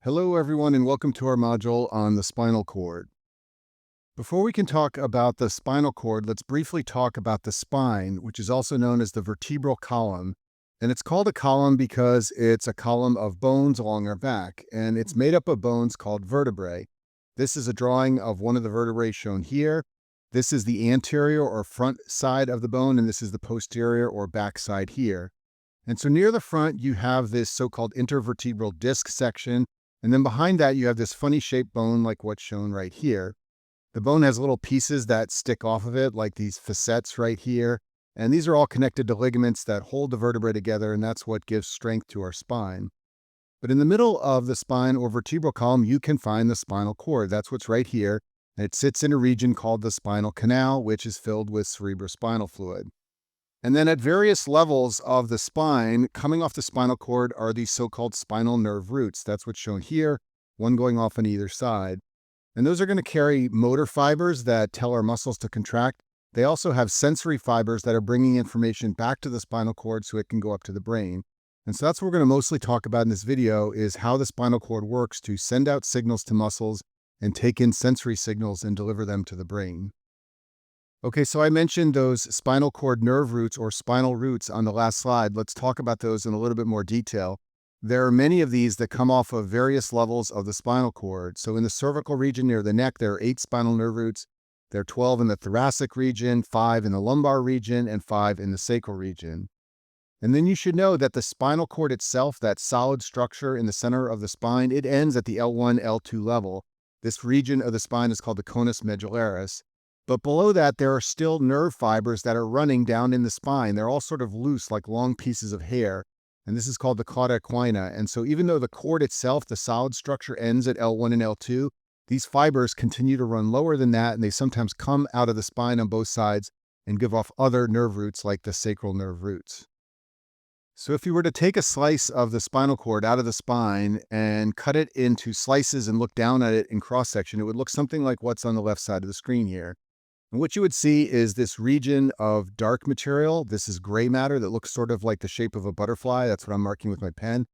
Hello, everyone, and welcome to our module on the spinal cord. Before we can talk about the spinal cord, let's briefly talk about the spine, which is also known as the vertebral column. And it's called a column because it's a column of bones along our back, and it's made up of bones called vertebrae. This is a drawing of one of the vertebrae shown here. This is the anterior or front side of the bone, and this is the posterior or back side here. And so near the front, you have this so-called intervertebral disc section. And then behind that, you have this funny shaped bone like what's shown right here. The bone has little pieces that stick off of it, like these facets right here. And these are all connected to ligaments that hold the vertebrae together, and that's what gives strength to our spine. But in the middle of the spine or vertebral column, you can find the spinal cord. That's what's right here. And it sits in a region called the spinal canal, which is filled with cerebrospinal fluid. And then at various levels of the spine, coming off the spinal cord are these so-called spinal nerve roots. That's what's shown here, one going off on either side. And those are going to carry motor fibers that tell our muscles to contract. They also have sensory fibers that are bringing information back to the spinal cord so it can go up to the brain. And so that's what we're going to mostly talk about in this video, is how the spinal cord works to send out signals to muscles and take in sensory signals and deliver them to the brain. Okay, so I mentioned those spinal cord nerve roots or spinal roots on the last slide. Let's talk about those in a little bit more detail. There are many of these that come off of various levels of the spinal cord. So in the cervical region near the neck, there are 8 spinal nerve roots. There are 12 in the thoracic region, 5 in the lumbar region, and 5 in the sacral region. And then you should know that the spinal cord itself, that solid structure in the center of the spine, it ends at the L1, L2 level. This region of the spine is called the conus medullaris. But below that, there are still nerve fibers that are running down in the spine. They're all sort of loose, like long pieces of hair. And this is called the cauda equina. And so even though the cord itself, the solid structure, ends at L1 and L2, these fibers continue to run lower than that, and they sometimes come out of the spine on both sides and give off other nerve roots like the sacral nerve roots. So if you were to take a slice of the spinal cord out of the spine and cut it into slices and look down at it in cross-section, it would look something like what's on the left side of the screen here. And what you would see is this region of dark material. This is gray matter that looks sort of like the shape of a butterfly. That's what I'm marking with my pen.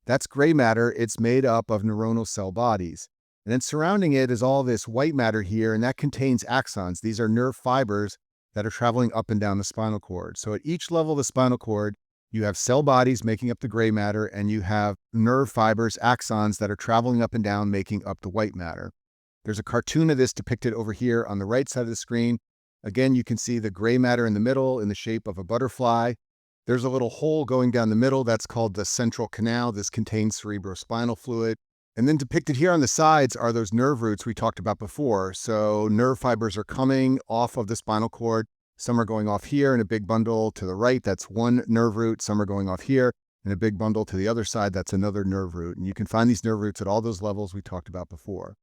That's gray matter. It's made up of neuronal cell bodies. And then surrounding it is all this white matter here, and that contains axons. These are nerve fibers that are traveling up and down the spinal cord. So at each level of the spinal cord, you have cell bodies making up the gray matter, and you have nerve fibers, axons, that are traveling up and down making up the white matter. There's a cartoon of this depicted over here on the right side of the screen. Again, you can see the gray matter in the middle in the shape of a butterfly. There's a little hole going down the middle. That's called the central canal. This contains cerebrospinal fluid. And then depicted here on the sides are those nerve roots we talked about before. So nerve fibers are coming off of the spinal cord. Some are going off here in a big bundle to the right. That's one nerve root. Some are going off here in a big bundle to the other side. That's another nerve root. And you can find these nerve roots at all those levels we talked about before.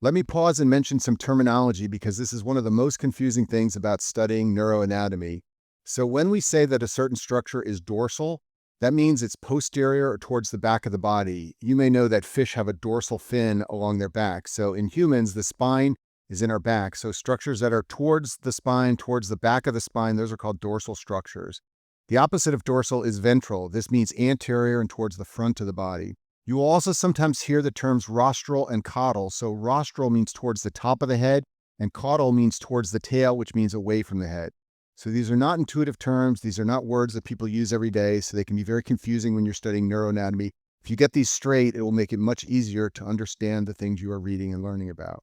Let me pause and mention some terminology because this is one of the most confusing things about studying neuroanatomy. So when we say that a certain structure is dorsal, that means it's posterior or towards the back of the body. You may know that fish have a dorsal fin along their back. So in humans, the spine is in our back. So structures that are towards the spine, towards the back of the spine, those are called dorsal structures. The opposite of dorsal is ventral. This means anterior and towards the front of the body. You will also sometimes hear the terms rostral and caudal. So rostral means towards the top of the head, and caudal means towards the tail, which means away from the head. So these are not intuitive terms. These are not words that people use every day, so they can be very confusing when you're studying neuroanatomy. If you get these straight, it will make it much easier to understand the things you are reading and learning about.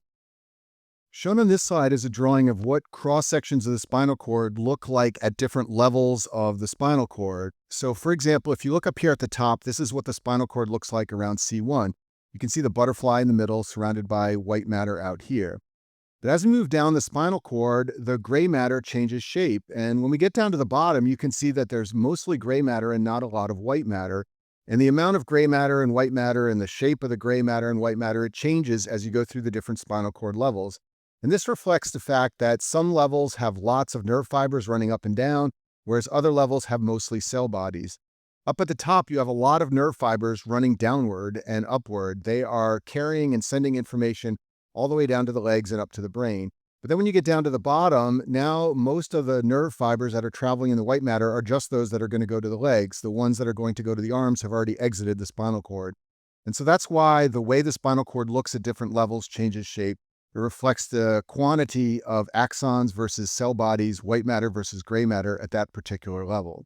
Shown on this slide is a drawing of what cross-sections of the spinal cord look like at different levels of the spinal cord. So for example, if you look up here at the top, this is what the spinal cord looks like around C1. You can see the butterfly in the middle surrounded by white matter out here. But as we move down the spinal cord, the gray matter changes shape. And when we get down to the bottom, you can see that there's mostly gray matter and not a lot of white matter. And the amount of gray matter and white matter and the shape of the gray matter and white matter, it changes as you go through the different spinal cord levels. And this reflects the fact that some levels have lots of nerve fibers running up and down, whereas other levels have mostly cell bodies. Up at the top, you have a lot of nerve fibers running downward and upward. They are carrying and sending information all the way down to the legs and up to the brain. But then when you get down to the bottom, now most of the nerve fibers that are traveling in the white matter are just those that are going to go to the legs. The ones that are going to go to the arms have already exited the spinal cord. And so that's why the way the spinal cord looks at different levels changes shape. It reflects the quantity of axons versus cell bodies, white matter versus gray matter at that particular level.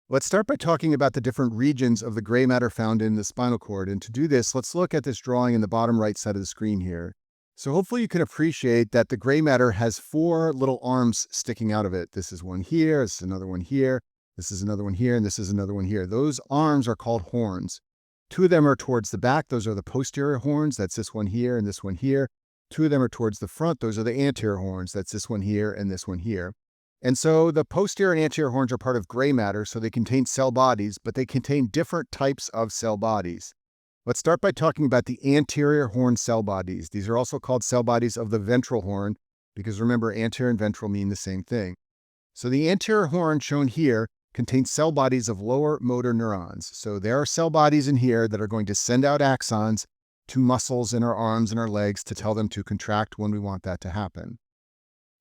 Let's start by talking about the different regions of the gray matter found in the spinal cord. And to do this, let's look at this drawing in the bottom right side of the screen here. So hopefully you can appreciate that the gray matter has four little arms sticking out of it. This is one here, this is another one here, this is another one here, and this is another one here. Those arms are called horns. Two of them are towards the back. Those are the posterior horns. That's this one here and this one here. Two of them are towards the front. Those are the anterior horns. That's this one here and this one here. And so the posterior and anterior horns are part of gray matter, so they contain cell bodies, but they contain different types of cell bodies. Let's start by talking about the anterior horn cell bodies. These are also called cell bodies of the ventral horn, because remember, anterior and ventral mean the same thing. So the anterior horn shown here contains cell bodies of lower motor neurons. So there are cell bodies in here that are going to send out axons to muscles in our arms and our legs to tell them to contract when we want that to happen.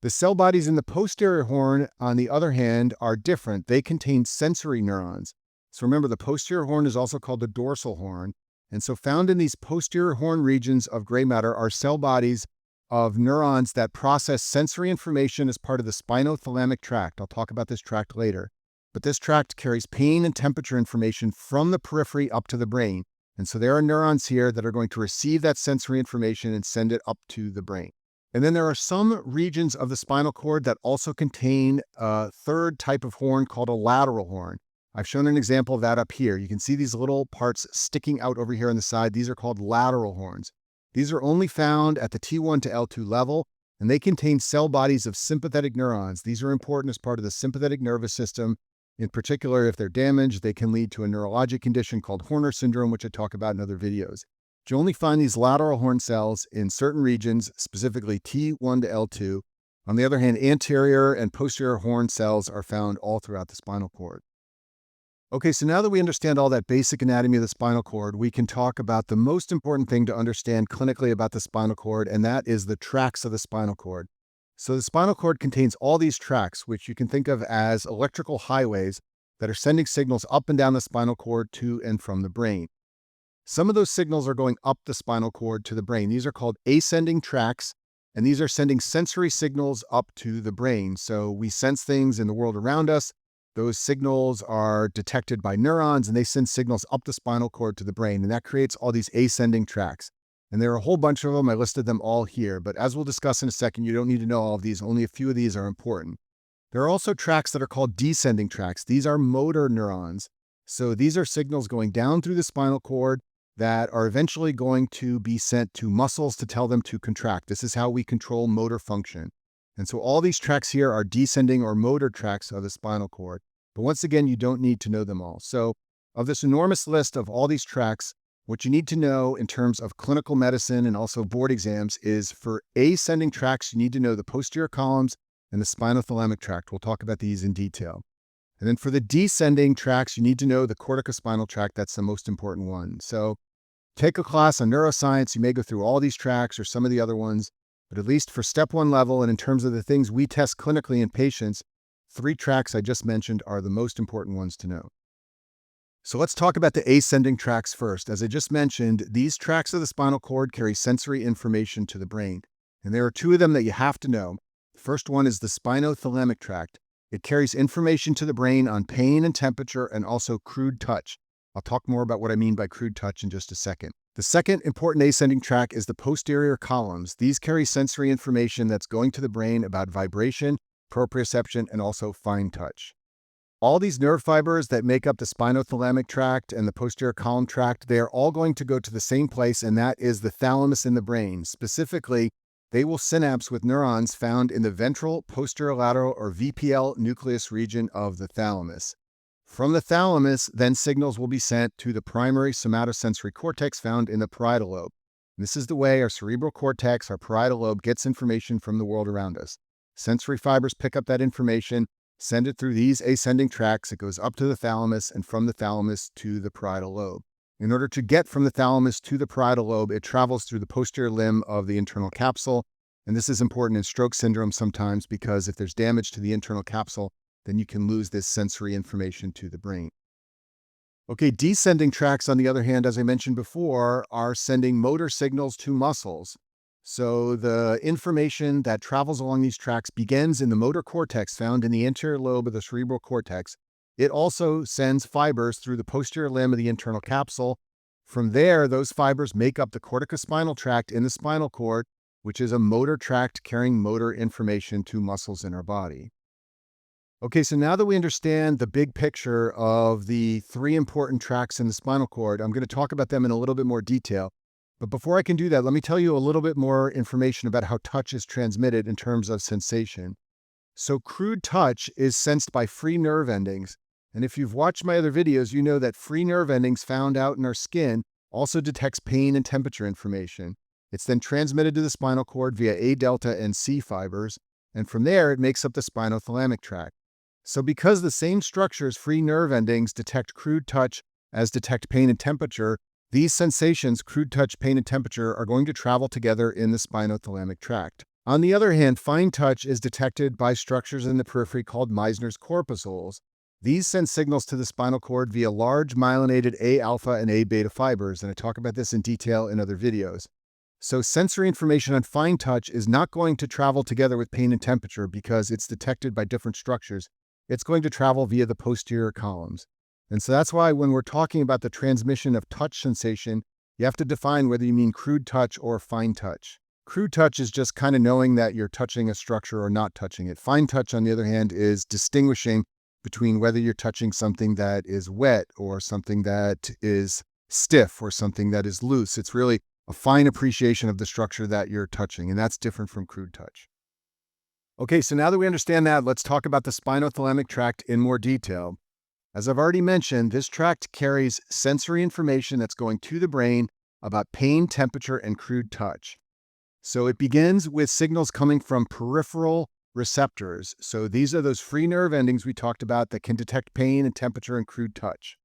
The cell bodies in the posterior horn, on the other hand, are different. They contain sensory neurons. So remember, the posterior horn is also called the dorsal horn. And so found in these posterior horn regions of gray matter are cell bodies of neurons that process sensory information as part of the spinothalamic tract. I'll talk about this tract later. But this tract carries pain and temperature information from the periphery up to the brain. And so there are neurons here that are going to receive that sensory information and send it up to the brain. And then there are some regions of the spinal cord that also contain a third type of horn called a lateral horn. I've shown an example of that up here. You can see these little parts sticking out over here on the side. These are called lateral horns. These are only found at the T1 to L2 level, and they contain cell bodies of sympathetic neurons. These are important as part of the sympathetic nervous system. In particular, if they're damaged, they can lead to a neurologic condition called Horner syndrome, which I talk about in other videos. You only find these lateral horn cells in certain regions, specifically T1 to L2. On the other hand, anterior and posterior horn cells are found all throughout the spinal cord. Okay, so now that we understand all that basic anatomy of the spinal cord, we can talk about the most important thing to understand clinically about the spinal cord, and that is the tracts of the spinal cord. So the spinal cord contains all these tracts, which you can think of as electrical highways that are sending signals up and down the spinal cord to and from the brain. Some of those signals are going up the spinal cord to the brain. These are called ascending tracts, and these are sending sensory signals up to the brain. So we sense things in the world around us. Those signals are detected by neurons, and they send signals up the spinal cord to the brain, and that creates all these ascending tracts. And there are a whole bunch of them. I listed them all here, but as we'll discuss in a second, you don't need to know all of these. Only a few of these are important. There are also tracts that are called descending tracts. These are motor neurons. So these are signals going down through the spinal cord that are eventually going to be sent to muscles to tell them to contract. This is how we control motor function. And so all these tracts here are descending or motor tracts of the spinal cord. But once again, you don't need to know them all. So of this enormous list of all these tracts, what you need to know in terms of clinical medicine and also board exams is for ascending tracts, you need to know the posterior columns and the spinothalamic tract. We'll talk about these in detail. And then for the descending tracts, you need to know the corticospinal tract. That's the most important one. So take a class on neuroscience. You may go through all these tracts or some of the other ones, but at least for step 1 level and in terms of the things we test clinically in patients, 3 tracts I just mentioned are the most important ones to know. So let's talk about the ascending tracts first. As I just mentioned, these tracts of the spinal cord carry sensory information to the brain. And there are 2 of them that you have to know. The first one is the spinothalamic tract. It carries information to the brain on pain and temperature and also crude touch. I'll talk more about what I mean by crude touch in just a second. The second important ascending tract is the posterior columns. These carry sensory information that's going to the brain about vibration, proprioception, and also fine touch. All these nerve fibers that make up the spinothalamic tract and the posterior column tract, they are all going to go to the same place, and that is the thalamus in the brain. Specifically, they will synapse with neurons found in the ventral posterolateral or VPL nucleus region of the thalamus. From the thalamus, then signals will be sent to the primary somatosensory cortex found in the parietal lobe. This is the way our cerebral cortex, our parietal lobe, gets information from the world around us. Sensory fibers pick up that information, send it through these ascending tracts. It goes up to the thalamus and from the thalamus to the parietal lobe. In order to get from the thalamus to the parietal lobe, it travels through the posterior limb of the internal capsule. And this is important in stroke syndrome sometimes because if there's damage to the internal capsule, then you can lose this sensory information to the brain. Okay, descending tracts, on the other hand, as I mentioned before, are sending motor signals to muscles. So the information that travels along these tracts begins in the motor cortex found in the anterior lobe of the cerebral cortex. It also sends fibers through the posterior limb of the internal capsule. From there, those fibers make up the corticospinal tract in the spinal cord, which is a motor tract carrying motor information to muscles in our body. Okay, so now that we understand the big picture of the three important tracts in the spinal cord, I'm going to talk about them in a little bit more detail. But before I can do that, let me tell you a little bit more information about how touch is transmitted in terms of sensation. So, crude touch is sensed by free nerve endings. And if you've watched my other videos, you know that free nerve endings found out in our skin also detects pain and temperature information. It's then transmitted to the spinal cord via A delta and C fibers, and from there it makes up the spinothalamic tract. So because the same structures, free nerve endings, detect crude touch as detect pain and temperature, these sensations, crude touch, pain, and temperature, are going to travel together in the spinothalamic tract. On the other hand, fine touch is detected by structures in the periphery called Meissner's corpuscles. These send signals to the spinal cord via large myelinated A alpha and A beta fibers, and I talk about this in detail in other videos. So sensory information on fine touch is not going to travel together with pain and temperature because it's detected by different structures. It's going to travel via the posterior columns. And so that's why when we're talking about the transmission of touch sensation, you have to define whether you mean crude touch or fine touch. Crude touch is just kind of knowing that you're touching a structure or not touching it. Fine touch, on the other hand, is distinguishing between whether you're touching something that is wet or something that is stiff or something that is loose. It's really a fine appreciation of the structure that you're touching, and that's different from crude touch. Okay, so now that we understand that, let's talk about the spinothalamic tract in more detail. As I've already mentioned, this tract carries sensory information that's going to the brain about pain, temperature, and crude touch. So it begins with signals coming from peripheral receptors. So these are those free nerve endings we talked about that can detect pain and temperature and crude touch.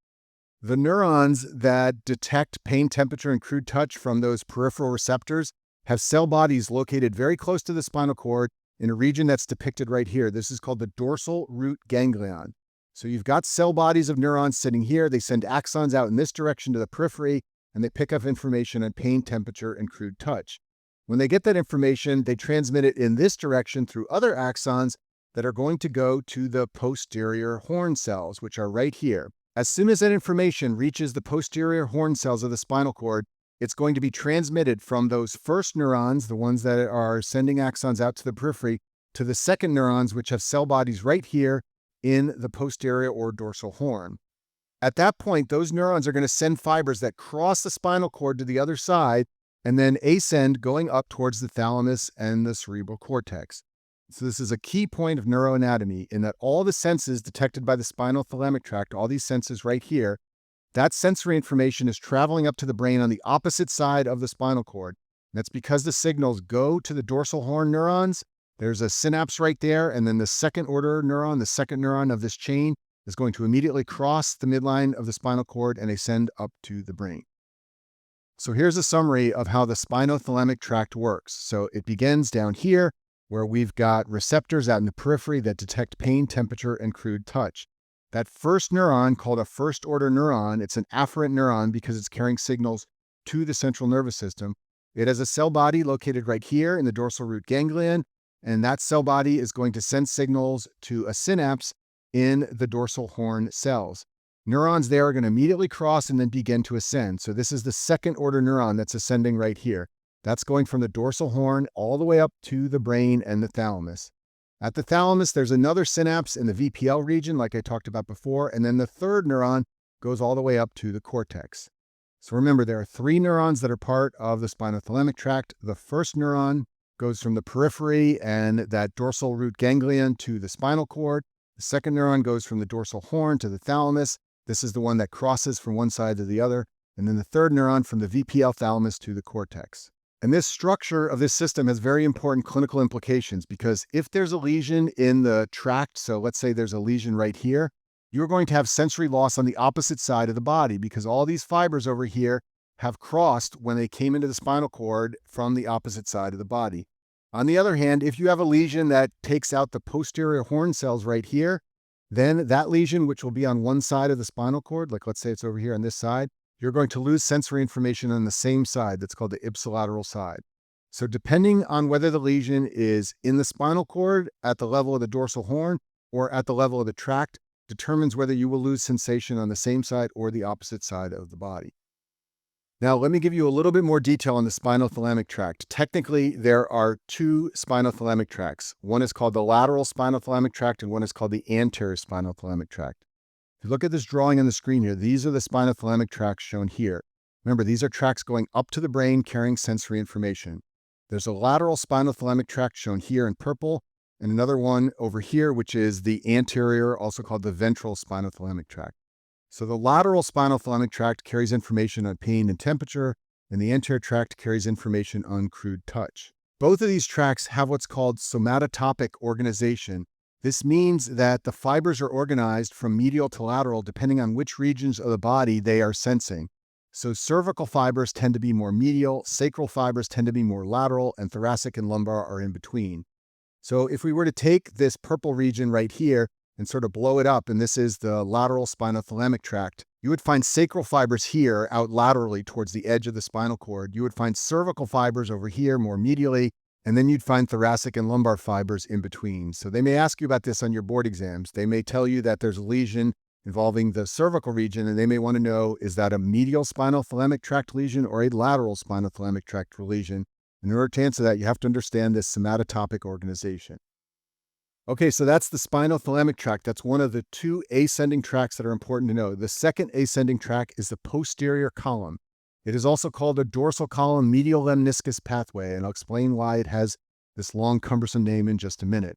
The neurons that detect pain, temperature, and crude touch from those peripheral receptors have cell bodies located very close to the spinal cord in a region that's depicted right here. This is called the dorsal root ganglion. So you've got cell bodies of neurons sitting here. They send axons out in this direction to the periphery, and they pick up information on pain, temperature, and crude touch. When they get that information, they transmit it in this direction through other axons that are going to go to the posterior horn cells, which are right here. As soon as that information reaches the posterior horn cells of the spinal cord, it's going to be transmitted from those first neurons, the ones that are sending axons out to the periphery, to the second neurons, which have cell bodies right here in the posterior or dorsal horn. At that point, those neurons are going to send fibers that cross the spinal cord to the other side and then ascend going up towards the thalamus and the cerebral cortex. So this is a key point of neuroanatomy in that all the senses detected by the spinothalamic tract, all these senses right here, that sensory information is traveling up to the brain on the opposite side of the spinal cord. That's because the signals go to the dorsal horn neurons. There's a synapse right there, and then the second order neuron, the second neuron of this chain, is going to immediately cross the midline of the spinal cord and ascend up to the brain. So here's a summary of how the spinothalamic tract works. So it begins down here, where we've got receptors out in the periphery that detect pain, temperature, and crude touch. That first neuron, called a first order neuron, it's an afferent neuron because it's carrying signals to the central nervous system. It has a cell body located right here in the dorsal root ganglion, and that cell body is going to send signals to a synapse in the dorsal horn cells. Neurons there are going to immediately cross and then begin to ascend. So this is the second order neuron that's ascending right here. That's going from the dorsal horn all the way up to the brain and the thalamus. At the thalamus, there's another synapse in the VPL region, like I talked about before, and then the third neuron goes all the way up to the cortex. So remember, there are three neurons that are part of the spinothalamic tract. The first neuron goes from the periphery and that dorsal root ganglion to the spinal cord. The second neuron goes from the dorsal horn to the thalamus. This is the one that crosses from one side to the other. And then the third neuron from the VPL thalamus to the cortex. And this structure of this system has very important clinical implications because if there's a lesion in the tract, so let's say there's a lesion right here, you're going to have sensory loss on the opposite side of the body because all these fibers over here have crossed when they came into the spinal cord from the opposite side of the body. On the other hand, if you have a lesion that takes out the posterior horn cells right here, Then that lesion, which will be on one side of the spinal cord, like let's say it's over here on this side, you're going to lose sensory information on the same side. That's called the ipsilateral side. So depending on whether the lesion is in the spinal cord, at the level of the dorsal horn, or at the level of the tract, determines whether you will lose sensation on the same side or the opposite side of the body. Now, let me give you a little bit more detail on the spinothalamic tract. Technically, there are two spinothalamic tracts. One is called the lateral spinothalamic tract, and one is called the anterior spinothalamic tract. If you look at this drawing on the screen here, these are the spinothalamic tracts shown here. Remember, these are tracts going up to the brain carrying sensory information. There's a lateral spinothalamic tract shown here in purple, and another one over here, which is the anterior, also called the ventral spinothalamic tract. So the lateral spinothalamic tract carries information on pain and temperature, and the anterior tract carries information on crude touch. Both of these tracts have what's called somatotopic organization. This means that the fibers are organized from medial to lateral depending on which regions of the body they are sensing. So cervical fibers tend to be more medial, sacral fibers tend to be more lateral, and thoracic and lumbar are in between. So if we were to take this purple region right here and sort of blow it up, and this is the lateral spinothalamic tract, you would find sacral fibers here out laterally towards the edge of the spinal cord. You would find cervical fibers over here more medially, and then you'd find thoracic and lumbar fibers in between. So they may ask you about this on your board exams. They may tell you that there's a lesion involving the cervical region, and they may want to know, is that a medial spinothalamic tract lesion or a lateral spinothalamic tract lesion? In order to answer that, you have to understand this somatotopic organization. Okay, so that's the spinothalamic tract. That's one of the two ascending tracts that are important to know. The second ascending tract is the posterior column. It is also called a dorsal column medial lemniscus pathway, and I'll explain why it has this long, cumbersome name in just a minute.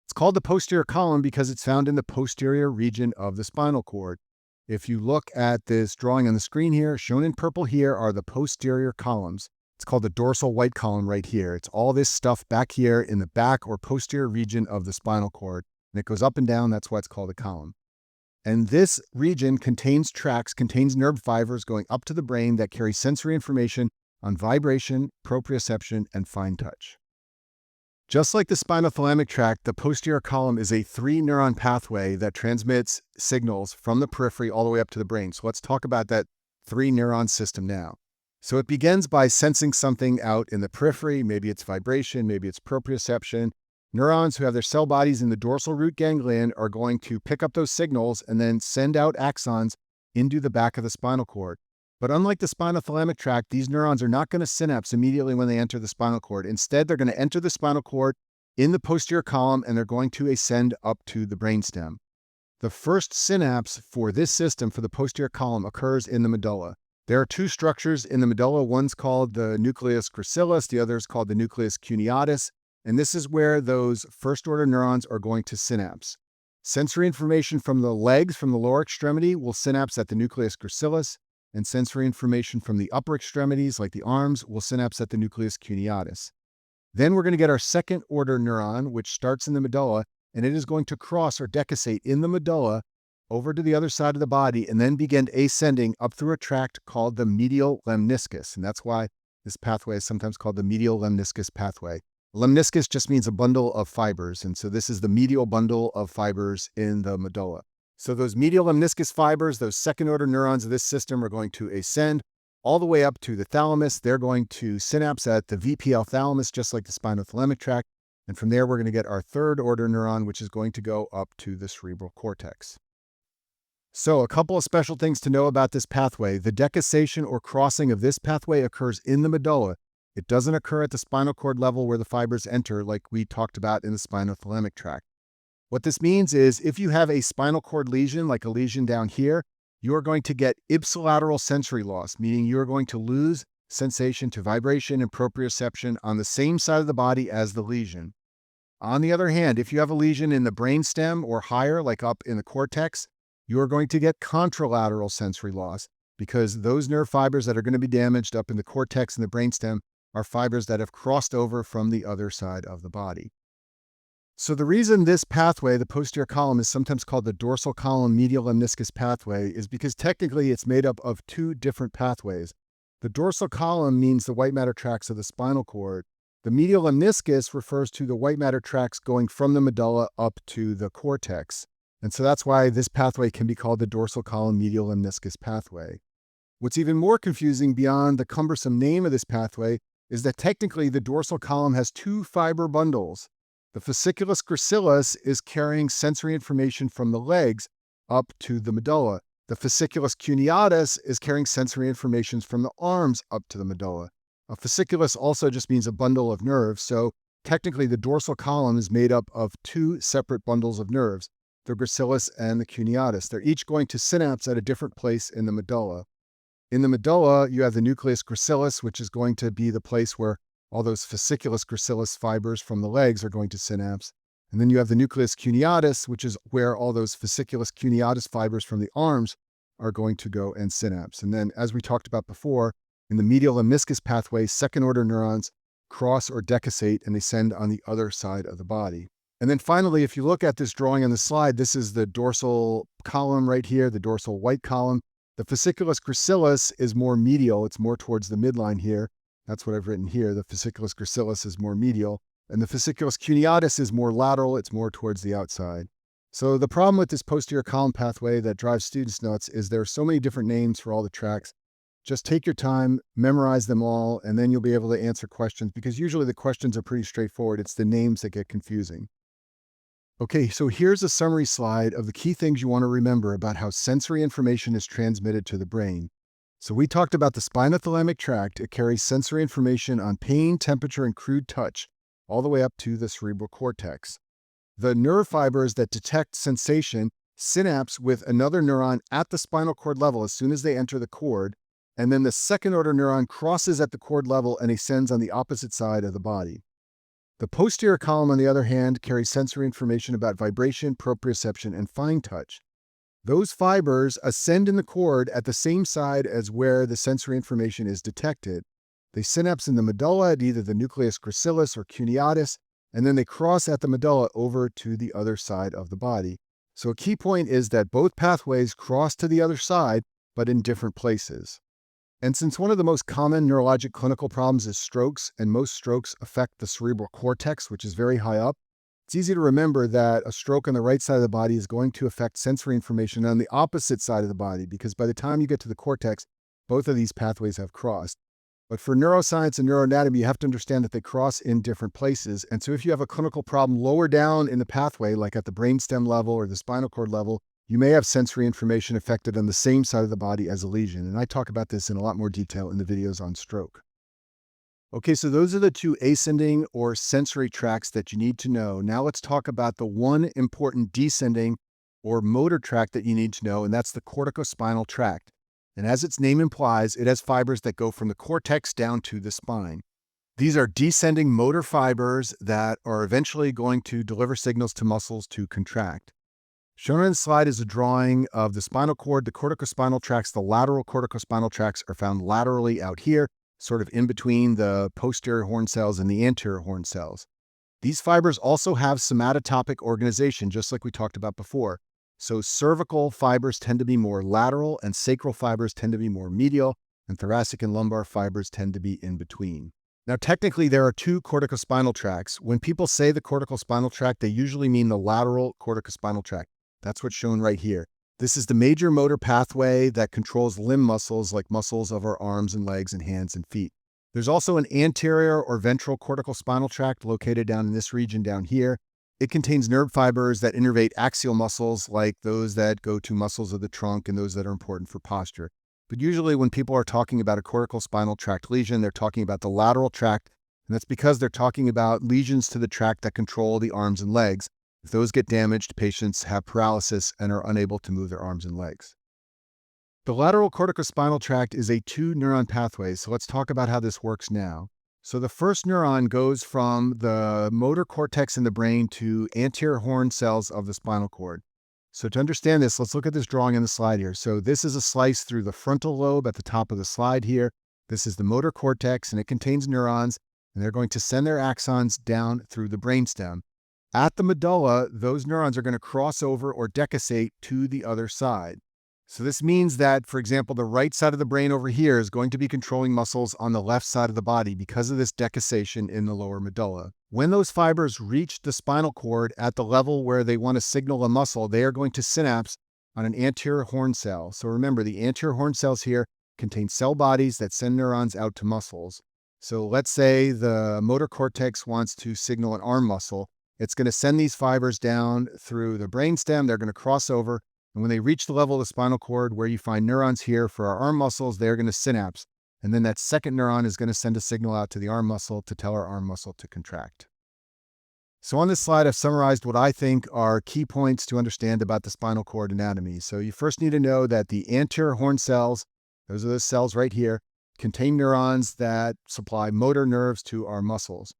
It's called the posterior column because it's found in the posterior region of the spinal cord. If you look at this drawing on the screen here, shown in purple here are the posterior columns. It's called the dorsal white column right here. It's all this stuff back here in the back or posterior region of the spinal cord, and it goes up and down. That's why it's called a column. And this region contains tracts, contains nerve fibers going up to the brain that carry sensory information on vibration, proprioception, and fine touch. Just like the spinothalamic tract, the posterior column is a 3-neuron pathway that transmits signals from the periphery all the way up to the brain. So let's talk about that 3-neuron system now. So it begins by sensing something out in the periphery. Maybe it's vibration, maybe it's proprioception. Neurons who have their cell bodies in the dorsal root ganglion are going to pick up those signals and then send out axons into the back of the spinal cord. But unlike the spinothalamic tract, these neurons are not going to synapse immediately when they enter the spinal cord. Instead, they're going to enter the spinal cord in the posterior column, and they're going to ascend up to the brainstem. The first synapse for this system, for the posterior column, occurs in the medulla. There are two structures in the medulla. One's called the nucleus gracilis, the other is called the nucleus cuneatus, and this is where those first-order neurons are going to synapse. Sensory information from the legs, from the lower extremity, will synapse at the nucleus gracilis, and sensory information from the upper extremities, like the arms, will synapse at the nucleus cuneatus. Then we're going to get our second-order neuron, which starts in the medulla, and it is going to cross or decussate in the medulla over to the other side of the body and then begin ascending up through a tract called the medial lemniscus. And that's why this pathway is sometimes called the medial lemniscus pathway. Lemniscus just means a bundle of fibers, and so this is the medial bundle of fibers in the medulla. So those medial lemniscus fibers, those second-order neurons of this system, are going to ascend all the way up to the thalamus. They're going to synapse at the VPL thalamus, just like the spinothalamic tract. And from there, we're going to get our third-order neuron, which is going to go up to the cerebral cortex. So a couple of special things to know about this pathway. The decussation or crossing of this pathway occurs in the medulla. It doesn't occur at the spinal cord level where the fibers enter, like we talked about in the spinothalamic tract. What this means is if you have a spinal cord lesion, like a lesion down here, you are going to get ipsilateral sensory loss, meaning you are going to lose sensation to vibration and proprioception on the same side of the body as the lesion. On the other hand, if you have a lesion in the brainstem or higher, like up in the cortex, you are going to get contralateral sensory loss because those nerve fibers that are going to be damaged up in the cortex and the brainstem are fibers that have crossed over from the other side of the body. So the reason this pathway, the posterior column, is sometimes called the dorsal column medial lemniscus pathway is because technically it's made up of two different pathways. The dorsal column means the white matter tracts of the spinal cord. The medial lemniscus refers to the white matter tracts going from the medulla up to the cortex. And so that's why this pathway can be called the dorsal column medial lemniscus pathway. What's even more confusing beyond the cumbersome name of this pathway is that technically the dorsal column has two fiber bundles. The fasciculus gracilis is carrying sensory information from the legs up to the medulla. The fasciculus cuneatus is carrying sensory information from the arms up to the medulla. A fasciculus also just means a bundle of nerves, so technically the dorsal column is made up of two separate bundles of nerves, the gracilis and the cuneatus. They're each going to synapse at a different place in the medulla. In the medulla, you have the nucleus gracilis, which is going to be the place where all those fasciculus gracilis fibers from the legs are going to synapse. And then you have the nucleus cuneatus, which is where all those fasciculus cuneatus fibers from the arms are going to go and synapse. And then, as we talked about before, in the medial lemniscus pathway, second-order neurons cross or decussate and they send on the other side of the body. And then finally, if you look at this drawing on the slide, this is the dorsal column right here, the dorsal white column. The fasciculus gracilis is more medial. It's more towards the midline here. That's what I've written here. The fasciculus gracilis is more medial. And the fasciculus cuneatus is more lateral. It's more towards the outside. So the problem with this posterior column pathway that drives students nuts is there are so many different names for all the tracks. Just take your time, memorize them all, and then you'll be able to answer questions because usually the questions are pretty straightforward. It's the names that get confusing. Okay, so here's a summary slide of the key things you want to remember about how sensory information is transmitted to the brain. So we talked about the spinothalamic tract. It carries sensory information on pain, temperature, and crude touch, all the way up to the cerebral cortex. The nerve fibers that detect sensation synapse with another neuron at the spinal cord level as soon as they enter the cord, and then the second-order neuron crosses at the cord level and ascends on the opposite side of the body. The posterior column, on the other hand, carries sensory information about vibration, proprioception, and fine touch. Those fibers ascend in the cord at the same side as where the sensory information is detected. They synapse in the medulla at either the nucleus gracilis or cuneatus, and then they cross at the medulla over to the other side of the body. So a key point is that both pathways cross to the other side, but in different places. And since one of the most common neurologic clinical problems is strokes, and most strokes affect the cerebral cortex, which is very high up, it's easy to remember that a stroke on the right side of the body is going to affect sensory information on the opposite side of the body, because by the time you get to the cortex, both of these pathways have crossed. But for neuroscience and neuroanatomy, you have to understand that they cross in different places. And so if you have a clinical problem lower down in the pathway, like at the brainstem level or the spinal cord level, you may have sensory information affected on the same side of the body as a lesion. And I talk about this in a lot more detail in the videos on stroke. Okay, so those are the two ascending or sensory tracts that you need to know. Now let's talk about the one important descending or motor tract that you need to know, and that's the corticospinal tract. And as its name implies, it has fibers that go from the cortex down to the spine. These are descending motor fibers that are eventually going to deliver signals to muscles to contract. Shown on the slide is a drawing of the spinal cord, the corticospinal tracts. The lateral corticospinal tracts are found laterally out here, sort of in between the posterior horn cells and the anterior horn cells. These fibers also have somatotopic organization, just like we talked about before. So cervical fibers tend to be more lateral, and sacral fibers tend to be more medial, and thoracic and lumbar fibers tend to be in between. Now, technically, there are two corticospinal tracts. When people say the corticospinal tract, they usually mean the lateral corticospinal tract. That's what's shown right here. This is the major motor pathway that controls limb muscles like muscles of our arms and legs and hands and feet. There's also an anterior or ventral corticospinal tract located down in this region down here. It contains nerve fibers that innervate axial muscles like those that go to muscles of the trunk and those that are important for posture. But usually when people are talking about a corticospinal tract lesion, they're talking about the lateral tract, and that's because they're talking about lesions to the tract that control the arms and legs. If those get damaged, patients have paralysis and are unable to move their arms and legs. The lateral corticospinal tract is a two-neuron pathway, so let's talk about how this works now. So the first neuron goes from the motor cortex in the brain to anterior horn cells of the spinal cord. So to understand this, let's look at this drawing on the slide here. So this is a slice through the frontal lobe at the top of the slide here. This is the motor cortex, and it contains neurons, and they're going to send their axons down through the brainstem. At the medulla, those neurons are going to cross over or decussate to the other side. So this means that, for example, the right side of the brain over here is going to be controlling muscles on the left side of the body because of this decussation in the lower medulla. When those fibers reach the spinal cord at the level where they want to signal a muscle, they are going to synapse on an anterior horn cell. So remember, the anterior horn cells here contain cell bodies that send neurons out to muscles. So let's say the motor cortex wants to signal an arm muscle. It's going to send these fibers down through the brainstem. They're going to cross over. And when they reach the level of the spinal cord where you find neurons here for our arm muscles, they're going to synapse. And then that second neuron is going to send a signal out to the arm muscle to tell our arm muscle to contract. So on this slide, I've summarized what I think are key points to understand about the spinal cord anatomy. So you first need to know that the anterior horn cells, those are the cells right here, contain neurons that supply motor nerves to our muscles.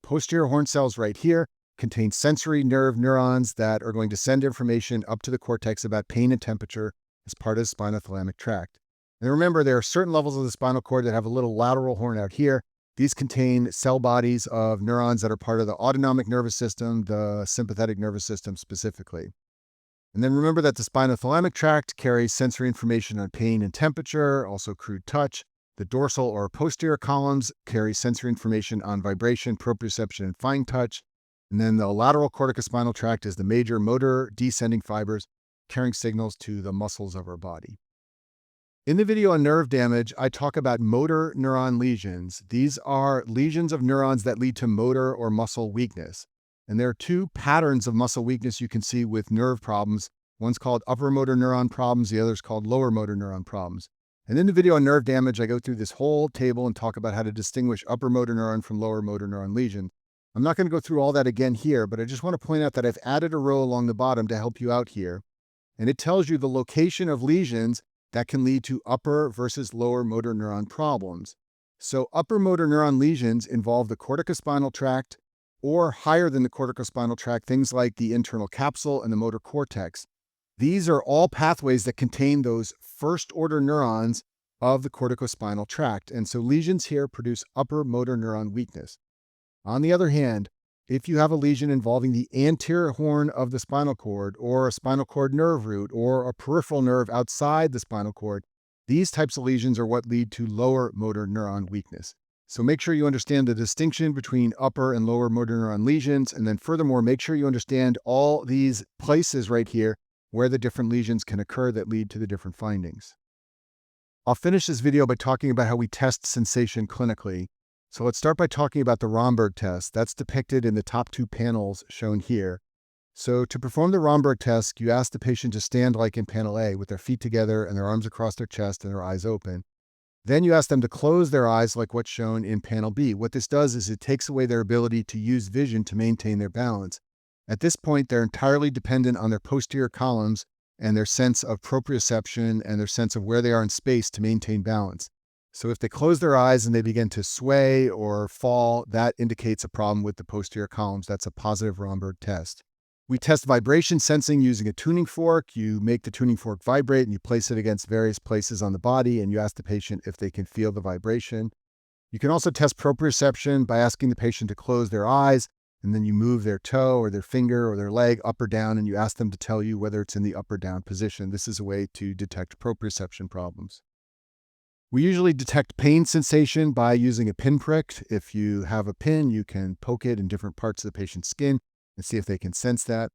Posterior horn cells right here contain sensory nerve neurons that are going to send information up to the cortex about pain and temperature as part of the spinothalamic tract. And remember, there are certain levels of the spinal cord that have a little lateral horn out here. These contain cell bodies of neurons that are part of the autonomic nervous system, the sympathetic nervous system specifically. And then remember that the spinothalamic tract carries sensory information on pain and temperature, also crude touch. The dorsal or posterior columns carry sensory information on vibration, proprioception, and fine touch. And then the lateral corticospinal tract is the major motor descending fibers carrying signals to the muscles of our body. In the video on nerve damage, I talk about motor neuron lesions. These are lesions of neurons that lead to motor or muscle weakness. And there are two patterns of muscle weakness you can see with nerve problems. One's called upper motor neuron problems, the other is called lower motor neuron problems. And in the video on nerve damage, I go through this whole table and talk about how to distinguish upper motor neuron from lower motor neuron lesions. I'm not going to go through all that again here, but I just want to point out that I've added a row along the bottom to help you out here. And it tells you the location of lesions that can lead to upper versus lower motor neuron problems. So upper motor neuron lesions involve the corticospinal tract or higher than the corticospinal tract, things like the internal capsule and the motor cortex. These are all pathways that contain those first-order neurons of the corticospinal tract. And so lesions here produce upper motor neuron weakness. On the other hand, if you have a lesion involving the anterior horn of the spinal cord or a spinal cord nerve root or a peripheral nerve outside the spinal cord, these types of lesions are what lead to lower motor neuron weakness. So make sure you understand the distinction between upper and lower motor neuron lesions, and then furthermore, make sure you understand all these places right here where the different lesions can occur that lead to the different findings. I'll finish this video by talking about how we test sensation clinically. So let's start by talking about the Romberg test. That's depicted in the top two panels shown here. So to perform the Romberg test, you ask the patient to stand like in panel A with their feet together and their arms across their chest and their eyes open. Then you ask them to close their eyes like what's shown in panel B. What this does is it takes away their ability to use vision to maintain their balance. At this point, they're entirely dependent on their posterior columns and their sense of proprioception and their sense of where they are in space to maintain balance. So if they close their eyes and they begin to sway or fall, that indicates a problem with the posterior columns. That's a positive Romberg test. We test vibration sensing using a tuning fork. You make the tuning fork vibrate and you place it against various places on the body and you ask the patient if they can feel the vibration. You can also test proprioception by asking the patient to close their eyes and then you move their toe or their finger or their leg up or down and you ask them to tell you whether it's in the up or down position. This is a way to detect proprioception problems. We usually detect pain sensation by using a pinprick. If you have a pin, you can poke it in different parts of the patient's skin and see if they can sense that.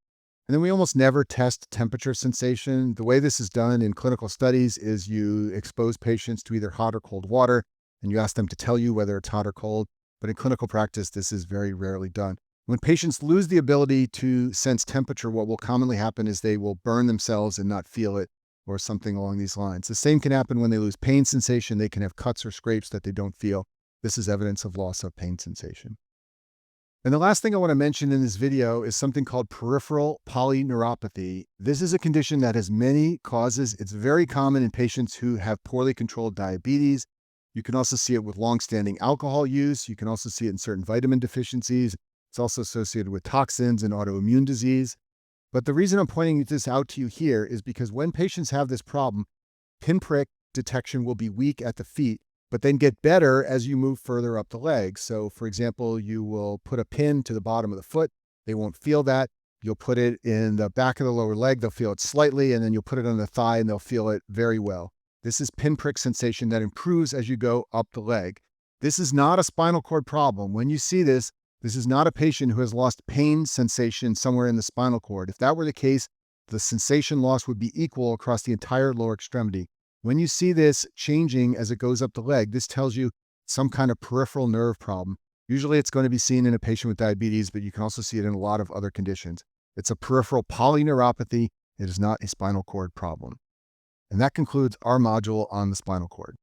And then we almost never test temperature sensation. The way this is done in clinical studies is you expose patients to either hot or cold water, and you ask them to tell you whether it's hot or cold. But in clinical practice, this is very rarely done. When patients lose the ability to sense temperature, what will commonly happen is they will burn themselves and not feel it, or something along these lines. The same can happen when they lose pain sensation. They can have cuts or scrapes that they don't feel. This is evidence of loss of pain sensation. And the last thing I want to mention in this video is something called peripheral polyneuropathy. This is a condition that has many causes. It's very common in patients who have poorly controlled diabetes. You can also see it with long-standing alcohol use. You can also see it in certain vitamin deficiencies. It's also associated with toxins and autoimmune disease. But the reason I'm pointing this out to you here is because when patients have this problem, pinprick detection will be weak at the feet, but then get better as you move further up the legs. So for example, you will put a pin to the bottom of the foot. They won't feel that. You'll put it in the back of the lower leg. They'll feel it slightly, and then you'll put it on the thigh and they'll feel it very well. This is pinprick sensation that improves as you go up the leg. This is not a spinal cord problem. When you see this, This is not a patient who has lost pain sensation somewhere in the spinal cord. If that were the case, the sensation loss would be equal across the entire lower extremity. When you see this changing as it goes up the leg, this tells you some kind of peripheral nerve problem. Usually it's going to be seen in a patient with diabetes, but you can also see it in a lot of other conditions. It's a peripheral polyneuropathy. It is not a spinal cord problem. And that concludes our module on the spinal cord.